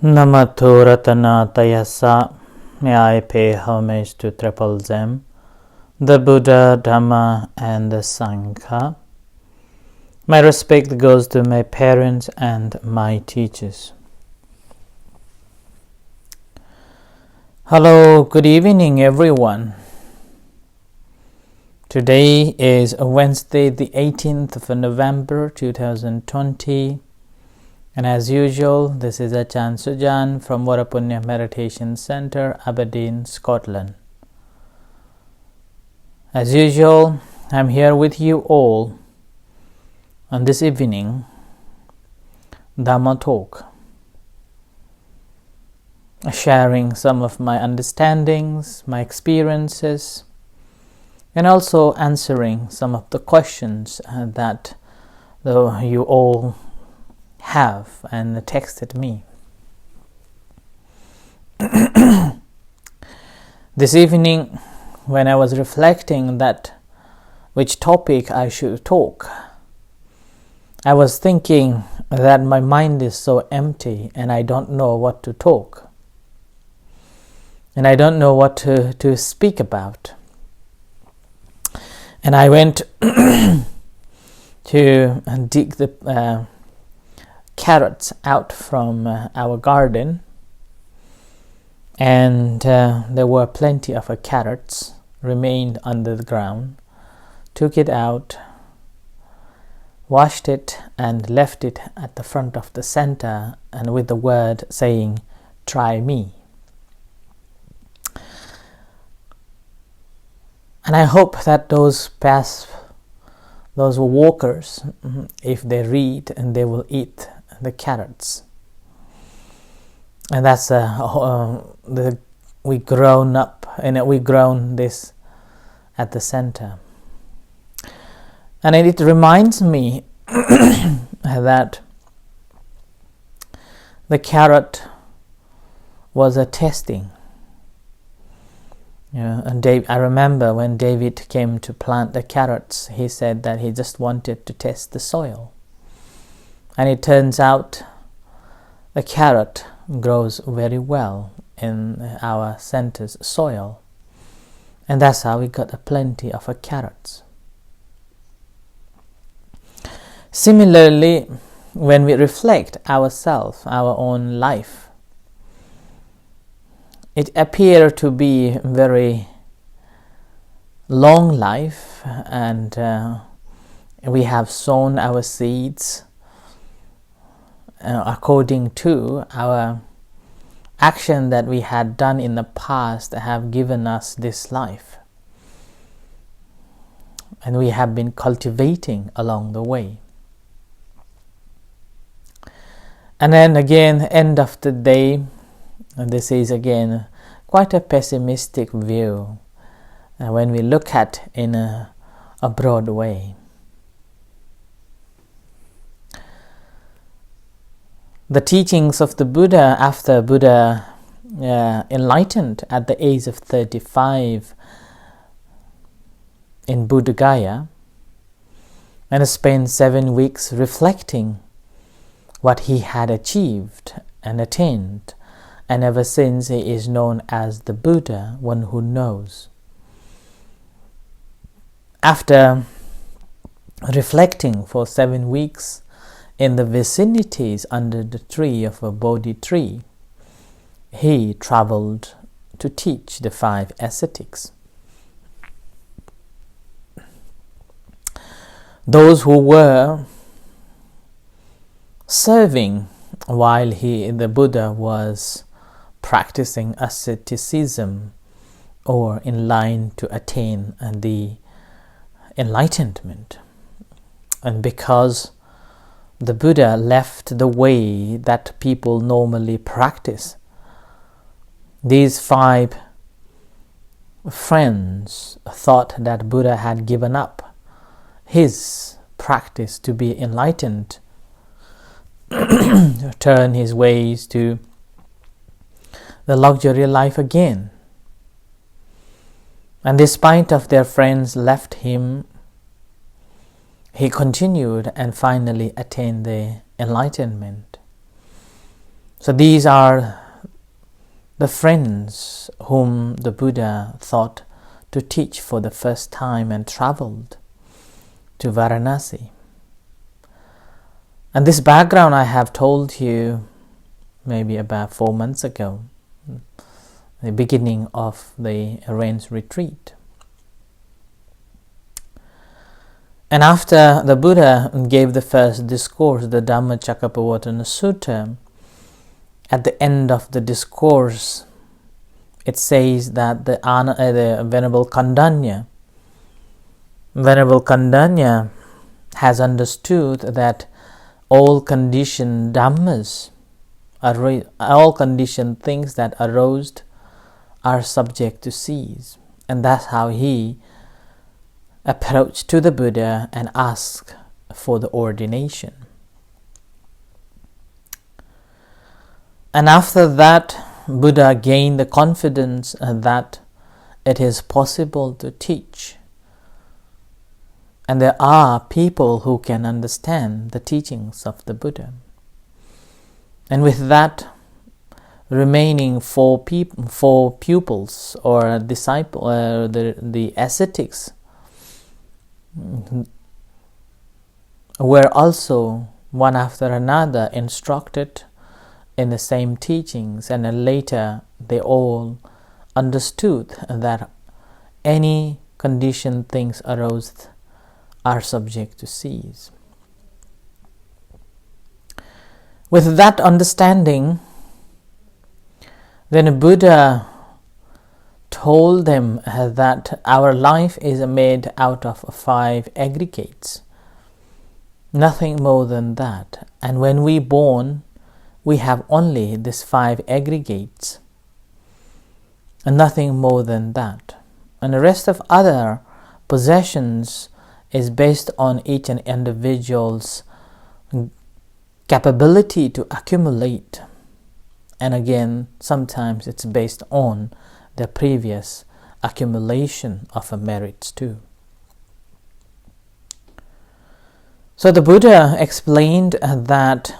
Namato Ratanatayasa. May I pay homage to Triple Gem, the Buddha, Dhamma, and the Sangha. My respect goes to my parents and my teachers. Hello, good evening everyone. Today is Wednesday the 18th of November 2020. And as usual, this is Achan Sujan from Varapunya Meditation Center, Aberdeen, Scotland. As usual, I'm here with you all on this evening, Dhamma Talk, sharing some of my understandings, my experiences, and also answering some of the questions that you all have and texted me. This evening, when I was reflecting that which topic I should talk, I was thinking that my mind is so empty and I don't know what to talk, and I don't know what to speak about. And I went to dig the carrots out from our garden, and there were plenty of carrots remained under the ground. Took it out, washed it, and left it at the front of the center, and with the word saying, "Try me." And I hope that those walkers, if they read, and they will eat the carrots. And that's we grown up, and we grown this at the center. And it reminds me that the carrot was a testing. And I remember when David came to plant the carrots, he said that he just wanted to test the soil. And it turns out the carrot grows very well in our center's soil. And that's how we got a plenty of carrots. Similarly, when we reflect ourselves, our own life, it appears to be a very long life, and we have sown our seeds according to our action that we had done in the past have given us this life, and we have been cultivating along the way. And then again, end of the day, and this is again quite a pessimistic view when we look at in a broad way. The teachings of the Buddha, after Buddha enlightened at the age of 35 in Buddha Gaya, and spent 7 weeks reflecting what he had achieved and attained, and ever since he is known as the Buddha, one who knows. After reflecting for 7 weeks in the vicinities under the tree of a Bodhi tree, he traveled to teach the 5 ascetics. Those who were serving while the Buddha was practicing asceticism, or in line to attain the enlightenment. And because the Buddha left the way that people normally practice, these 5 friends thought that Buddha had given up his practice to be enlightened, turn his ways to the luxury life again. And despite of their friends left him, he continued and finally attained the enlightenment. So these are the friends whom the Buddha thought to teach for the first time and traveled to Varanasi. And this background I have told you maybe about 4 months ago, the beginning of the arranged retreat. And after the Buddha gave the first discourse, the Dhammacakkappavattana Sutta, at the end of the discourse, it says that the Venerable Kandanya has understood that all conditioned dhammas, all conditioned things that arose are subject to cease. And that's how he approached to the Buddha and asked for the ordination. And after that, Buddha gained the confidence that it is possible to teach. And there are people who can understand the teachings of the Buddha. And with that, remaining four pupils or disciples, the ascetics, were also one after another instructed in the same teachings, and then later they all understood that any conditioned things arose are subject to cease. With that understanding, then Buddha told them that our life is made out of 5 aggregates, nothing more than that. And when we born, we have only these 5 aggregates, and nothing more than that. And the rest of other possessions is based on each and individual's capability to accumulate. And again, sometimes it's based on the previous accumulation of merits too. So the Buddha explained that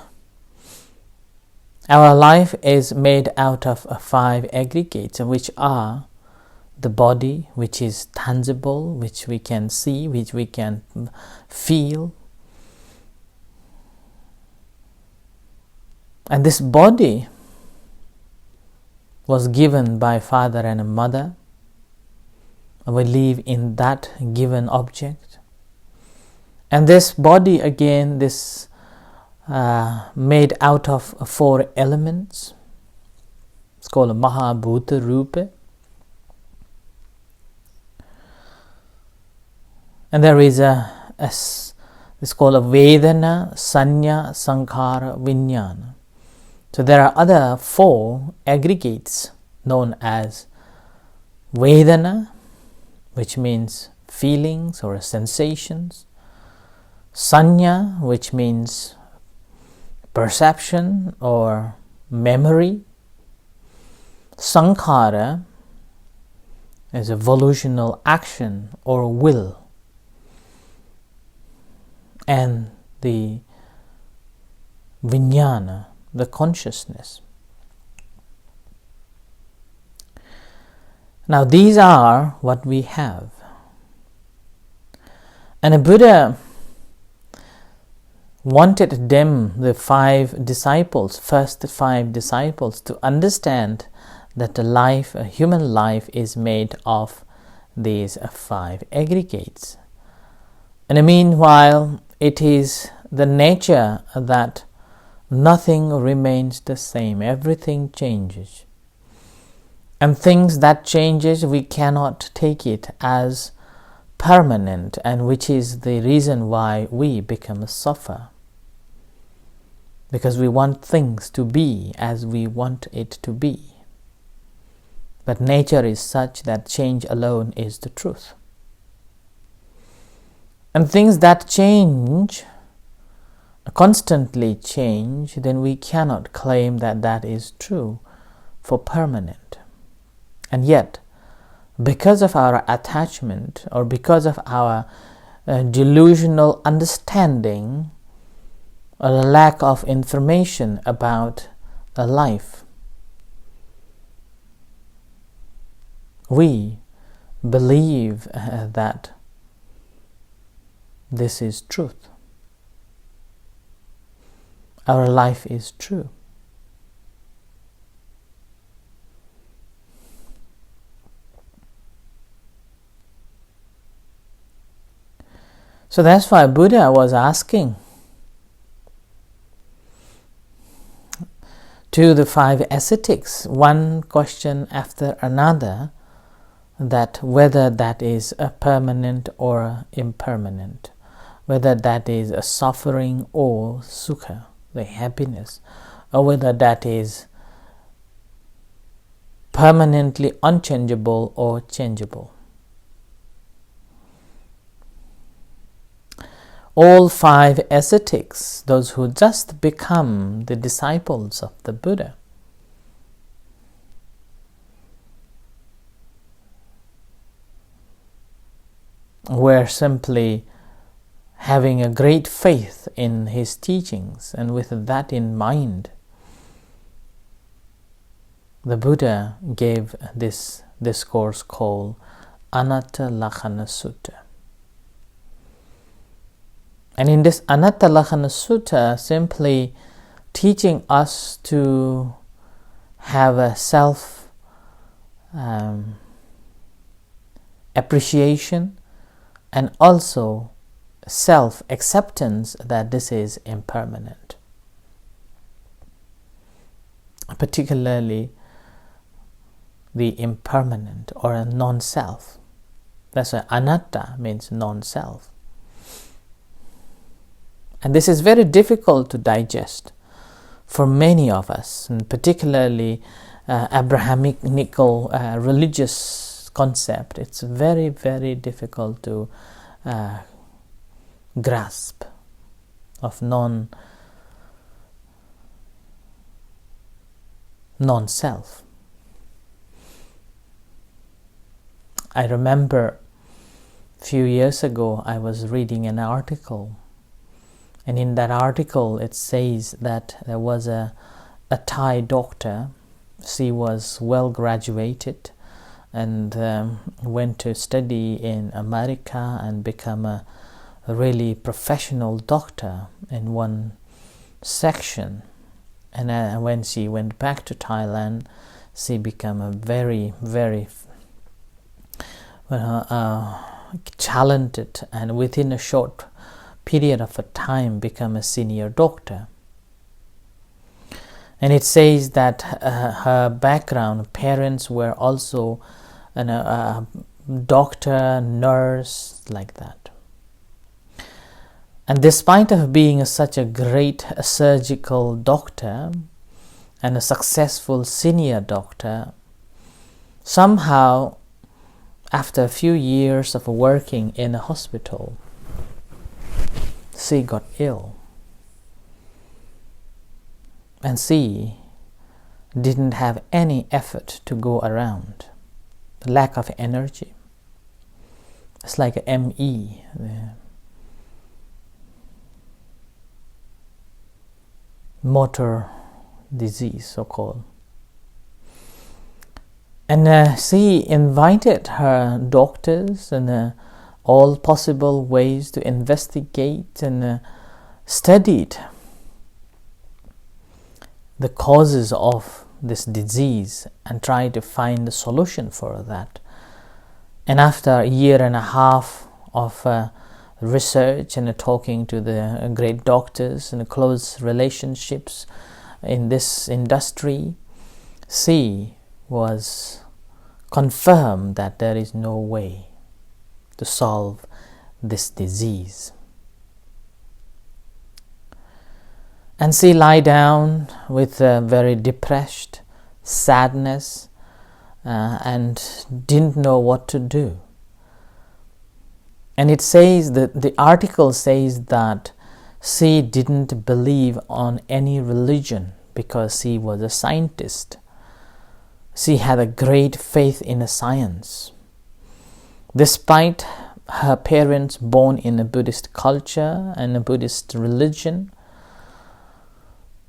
our life is made out of 5 aggregates, which are the body, which is tangible, which we can see, which we can feel. And this body was given by father and mother. We live in that given object. And this body again, this made out of 4 elements. It's called Mahabhuta Rupa. And there is it's called a Vedana, Sanya, Sankhara, Vijnana. So there are other 4 aggregates known as Vedana, which means feelings or sensations. Sanya, which means perception or memory. Sankhara is a volitional action or will. And the Vijnana, the consciousness. Now these are what we have. And the Buddha wanted them, the 5 disciples, first 5 disciples, to understand that the life, a human life, is made of these 5 aggregates. And meanwhile, it is the nature that nothing remains the same. Everything changes. And things that changes, we cannot take it as permanent, and which is the reason why we become suffer. Because we want things to be as we want it to be. But nature is such that change alone is the truth. And things that change, constantly change, then we cannot claim that that is true for permanent. And yet, because of our attachment or because of our delusional understanding or a lack of information about a life. We believe that this is truth. Our life is true. So that's why Buddha was asking to the 5 ascetics, one question after another, that whether that is a permanent or impermanent, whether that is a suffering or sukha, the happiness, or whether that is permanently unchangeable or changeable. All 5 ascetics, those who just become the disciples of the Buddha, were simply having a great faith in his teachings, and with that in mind, the Buddha gave this discourse called Anattalakkhana Sutta. And in this Anattalakkhana Sutta, simply teaching us to have a self appreciation and also self-acceptance that this is impermanent. Particularly the impermanent or a non-self. That's why anatta means non-self. And this is very difficult to digest for many of us, and particularly Abrahamical religious concept. It's very, very difficult to grasp of non-self. I remember a few years ago I was reading an article, and in that article it says that there was a Thai doctor. She was well graduated and went to study in America and become a really professional doctor in one section. And when she went back to Thailand, she became a very, very talented, and within a short period of a time become a senior doctor. And it says that her background, parents were also a doctor, nurse, like that. And despite of being such a great surgical doctor and a successful senior doctor, somehow after a few years of working in a hospital, she got ill. And she didn't have any effort to go around. Lack of energy. It's like a ME. Motor disease, so-called. And she invited her doctors and all possible ways to investigate and studied the causes of this disease and tried to find a solution for that. And after a year and a half of research and talking to the great doctors and close relationships in this industry, she was confirmed that there is no way to solve this disease. And she lie down with very depressed sadness and didn't know what to do. And it says that the article says that she didn't believe on any religion because she was a scientist. She had a great faith in science. Despite her parents born in a Buddhist culture and a Buddhist religion,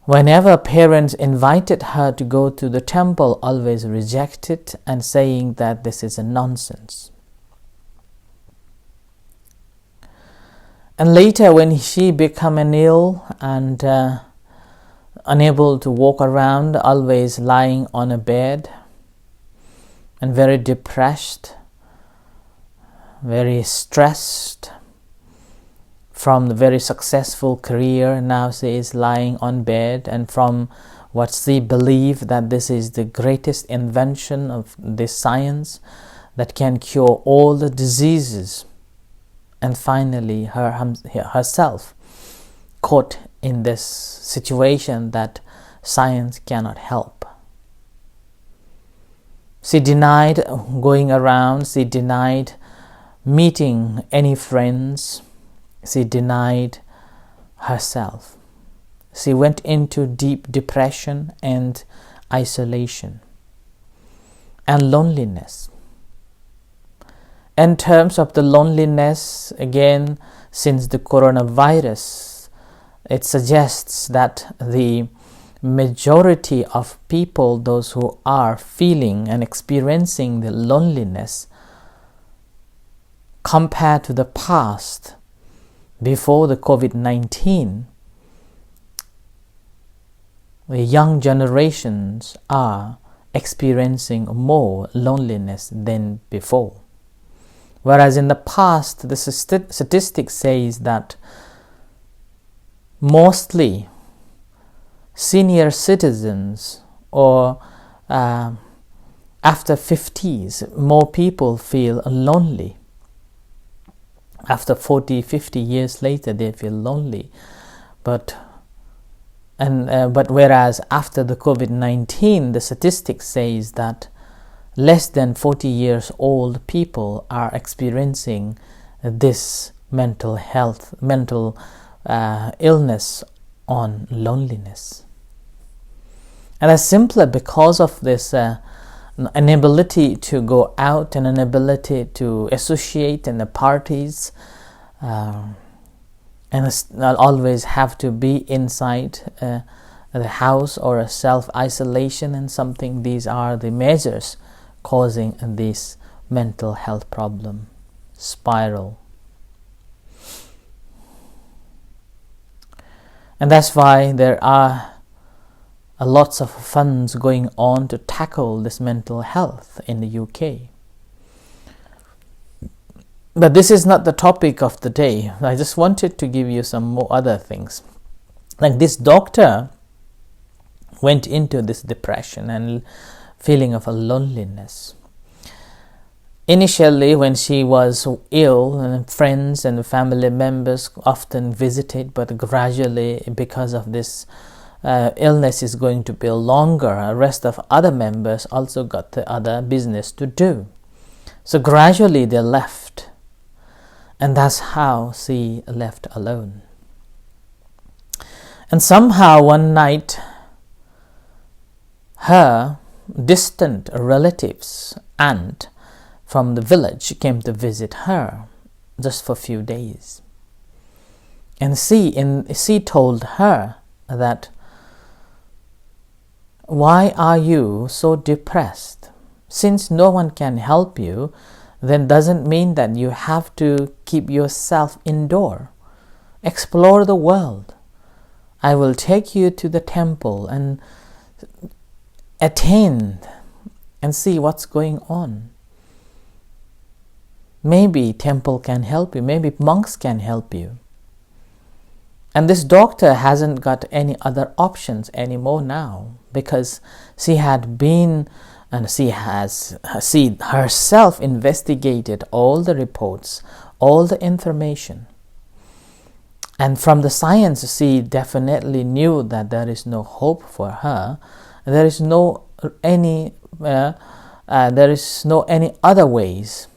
Whenever parents invited her to go to the temple, always rejected and saying that this is a nonsense. And later when she became ill and unable to walk around, always lying on a bed and very depressed, very stressed from the very successful career, now she is lying on bed, and from what she believed that this is the greatest invention of this science that can cure all the diseases, and finally herself caught in this situation that science cannot help. She denied going around, she denied meeting any friends, she denied herself. She went into deep depression and isolation and loneliness. In terms of the loneliness, again, since the coronavirus, it suggests that the majority of people, those who are feeling and experiencing the loneliness, compared to the past, before the COVID-19, the young generations are experiencing more loneliness than before. Whereas in the past, the statistics says that mostly senior citizens or after 50s, more people feel lonely. After 40, 50 years later, they feel lonely. But whereas after the COVID-19, the statistics says that less than 40 years old people are experiencing this mental illness on loneliness. And that's simply because of this inability to go out and inability to associate in the parties, and always have to be inside the house or a self-isolation and something. These are the measures causing this mental health problem spiral. And that's why there are lots of funds going on to tackle this mental health in the UK. But this is not the topic of the day. I just wanted to give you some more other things. Like this doctor went into this depression and feeling of a loneliness. Initially, when she was ill, and friends and family members often visited, but gradually, because of this illness is going to be longer, the rest of other members also got the other business to do. So gradually they left, and that's how she left alone. And somehow one night, her distant relatives, aunt from the village, came to visit her just for a few days. And she told her that, why are you so depressed? Since no one can help you, then doesn't mean that you have to keep yourself indoor. Explore the world. I will take you to the temple and attend and see what's going on. Maybe temple can help you. Maybe monks can help you. And this doctor hasn't got any other options anymore now, because she had been and she herself investigated all the reports, all the information. And from the science, she definitely knew that there is no hope for her. There is no any other ways.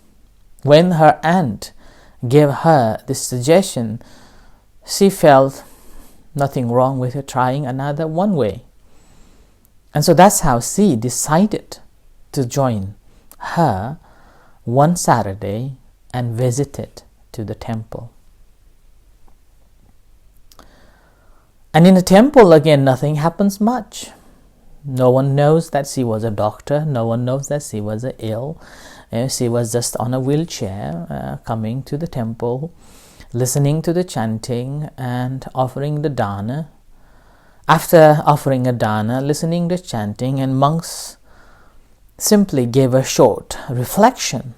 When her aunt gave her this suggestion, she felt nothing wrong with her trying another one way. And so that's how she decided to join her one Saturday and visited to the temple. And in a temple, again, nothing happens much. No one knows that she was a doctor. No one knows that she was ill. She was just on a wheelchair, coming to the temple, listening to the chanting and offering the dana. After offering a dana, listening to chanting, and monks simply gave a short reflection.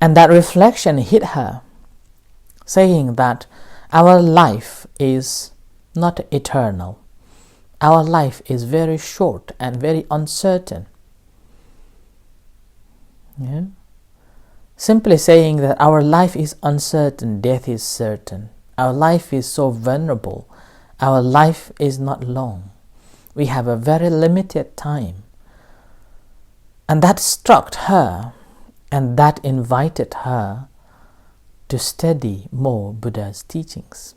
And that reflection hit her, saying that our life is not eternal. Our life is very short and very uncertain. Yeah? Simply saying that our life is uncertain, death is certain. Our life is so vulnerable. Our life is not long. We have a very limited time. And that struck her, and that invited her to study more Buddha's teachings.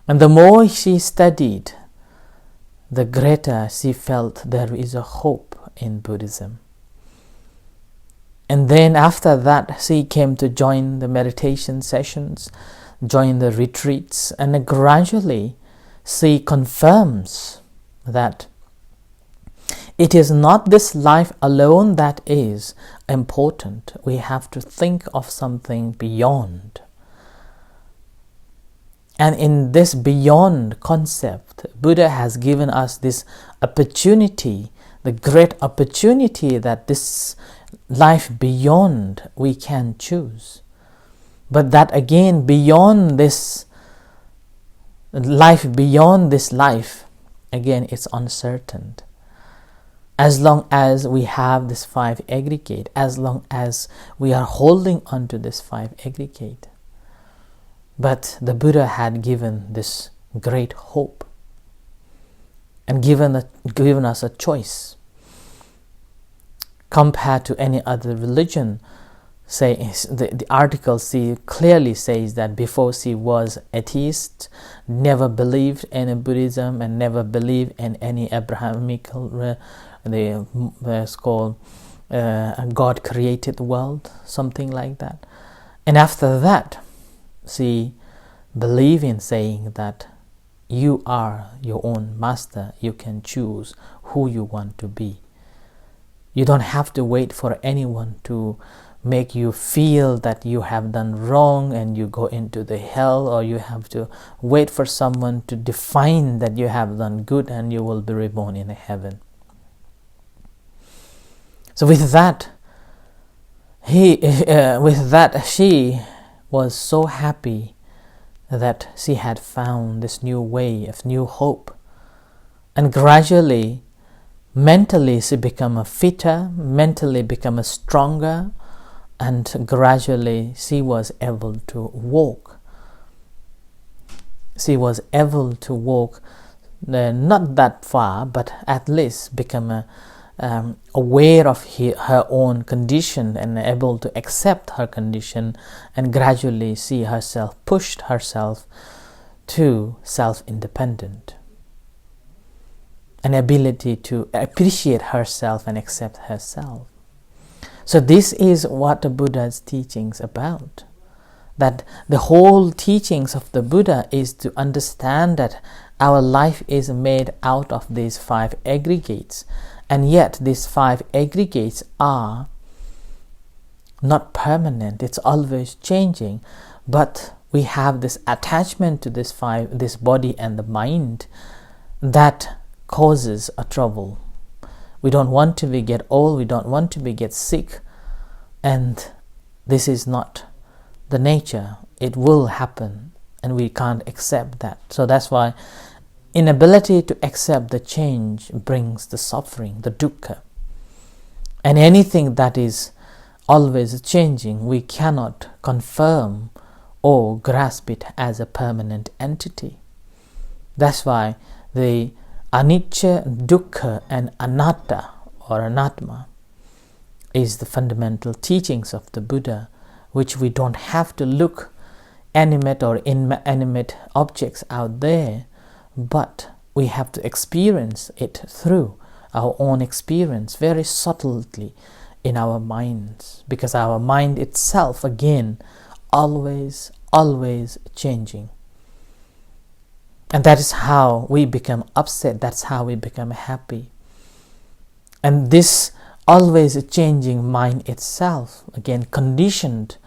And the more she studied, the greater she felt there is a hope in Buddhism. And then after that, she came to join the meditation sessions, join the retreats, and gradually she confirms that it is not this life alone that is important. We have to think of something beyond. And in this beyond concept, Buddha has given us this opportunity, the great opportunity that this life beyond we can choose. But that again, beyond this life, again, it's uncertain. As long as we have this 5 aggregate, as long as we are holding on to this 5 aggregate. But the Buddha had given this great hope and given us a choice. Compared to any other religion, say the article clearly says that before she was atheist, never believed in Buddhism and never believed in any Abrahamic it's called God created the world, something like that. And after that, she believed in saying that you are your own master. You can choose who you want to be. You don't have to wait for anyone to make you feel that you have done wrong and you go into the hell, or you have to wait for someone to define that you have done good and you will be reborn in heaven. So with that, she was so happy that she had found this new way of new hope. And gradually, mentally she became fitter, mentally became stronger, and gradually she was able to walk. She was able to walk not that far, but at least become aware of her own condition and able to accept her condition, and gradually see herself, pushed herself to self-independent, an ability to appreciate herself and accept herself. So this is what the Buddha's teachings about. That the whole teachings of the Buddha is to understand that our life is made out of these 5 aggregates. And yet these 5 aggregates are not permanent. It's always changing. But we have this attachment to this body and the mind that causes a trouble. We don't want to get old. We don't want to get sick. And this is not the nature. It will happen. And we can't accept that. So that's why inability to accept the change brings the suffering, the dukkha. And anything that is always changing, we cannot confirm or grasp it as a permanent entity. That's why the anicca, dukkha and anatta or anatma is the fundamental teachings of the Buddha, which we don't have to look animate or inanimate objects out there, but we have to experience it through our own experience very subtly in our minds, because our mind itself, again, always changing. And that is how we become upset, that's how we become happy. And this always changing mind itself, again conditioned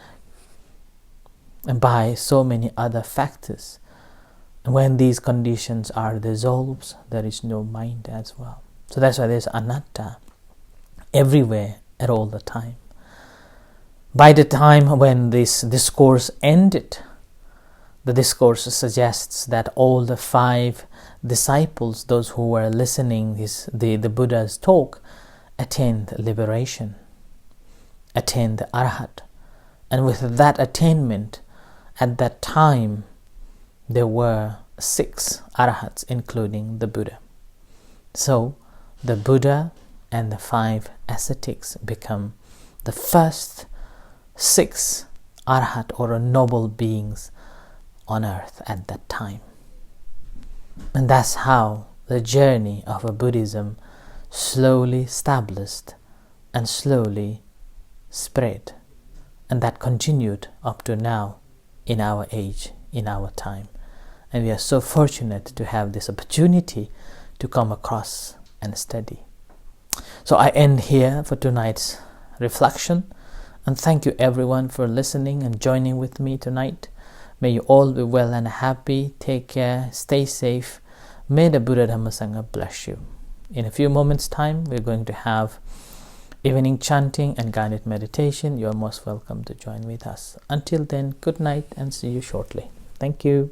by so many other factors. And when these conditions are dissolved, there is no mind as well. So that's why there's anatta everywhere at all the time. By the time when this discourse ended, the discourse suggests that all the 5 disciples, those who were listening the Buddha's talk, attained liberation, attained the Arhat. And with that attainment, at that time, there were 6 Arhats, including the Buddha. So, the Buddha and the 5 ascetics become the first 6 Arhat or noble beings on earth at that time. And that's how the journey of a Buddhism slowly established and slowly spread. And that continued up to now in our age, in our time. And we are so fortunate to have this opportunity to come across and study. So I end here for tonight's reflection. And thank you everyone for listening and joining with me tonight. May you all be well and happy. Take care. Stay safe. May the Buddha Dhamma Sangha bless you. In a few moments' time, we're going to have evening chanting and guided meditation. You are most welcome to join with us. Until then, good night and see you shortly. Thank you.